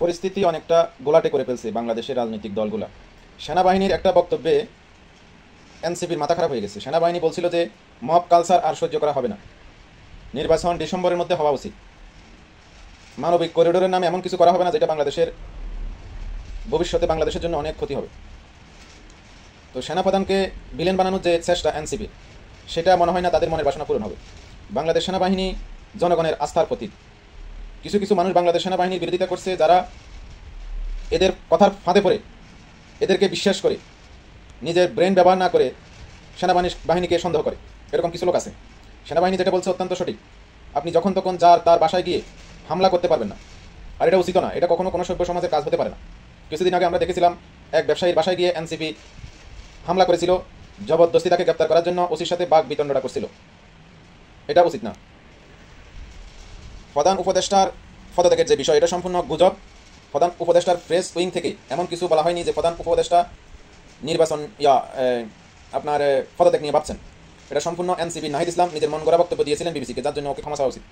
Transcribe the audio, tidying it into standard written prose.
পরিস্থিতি অনেকটা গোলাটে করে ফেলছে বাংলাদেশের রাজনৈতিক দলগুলা। সেনাবাহিনীর একটা বক্তব্যে এনসিপির মাথা খারাপ হয়ে গেছে। সেনাবাহিনী বলছিল যে মব কালচার আর সহ্য করা হবে না, নির্বাচন ডিসেম্বরের মধ্যে হওয়া উচিত, মানবিক করিডোরের নামে এমন কিছু করা হবে না যেটা ভবিষ্যতে বাংলাদেশের জন্য অনেক ক্ষতি হবে। তো সেনাপ্রধানকে ভিলেন বানানোর যে চেষ্টা এনসিপি, সেটা মনে হয় না তাদের মনের বাসনা পূরণ হবে। বাংলাদেশ সেনাবাহিনী জনগণের আস্থার প্রতীক। কিছু কিছু মানুষ বাংলাদেশ সেনাবাহিনীর বিরোধিতা করছে, যারা এদের কথার ফাঁদে পড়ে এদেরকে বিশ্বাস করে নিজের ব্রেন ব্যবহার না করে বাহিনীকে সন্দেহ করে। এরকম কিছু লোক আছে। সেনাবাহিনী যেটা বলছে অত্যন্ত সঠিক। আপনি যখন তখন যার তার বাসায় গিয়ে হামলা করতে পারবেন না, আর এটা উচিত না। এটা কখনো কোনো সভ্য সমাজের কাজ হতে পারে না। কিছুদিন আগে আমরা দেখেছিলাম এক ব্যবসায়ীর বাসায় গিয়ে এনসিপি হামলা করেছিল, জবরদস্তি তাকে গ্রেপ্তার করার জন্য ওসির সাথে বাঘ বিতণ্ডটা করছিল। এটা উচিত না। প্রধান উপদেষ্টার পদত্যাগের যে বিষয়, এটা সম্পূর্ণ গুজব। প্রধান উপদেষ্টার প্রেস উইং থেকে এমন কিছু বলা হয়নি যে প্রধান উপদেষ্টা নির্বাচন আপনার পদত্যাগ নিয়ে ভাবছেন। এটা সম্পূর্ণ এনসিপি নাহিদ ইসলাম নিজের মন গড়া বক্তব্য দিয়েছিলেন বিবিসিকে, যার জন্য ওকে ক্ষমা চাওয়া উচিত।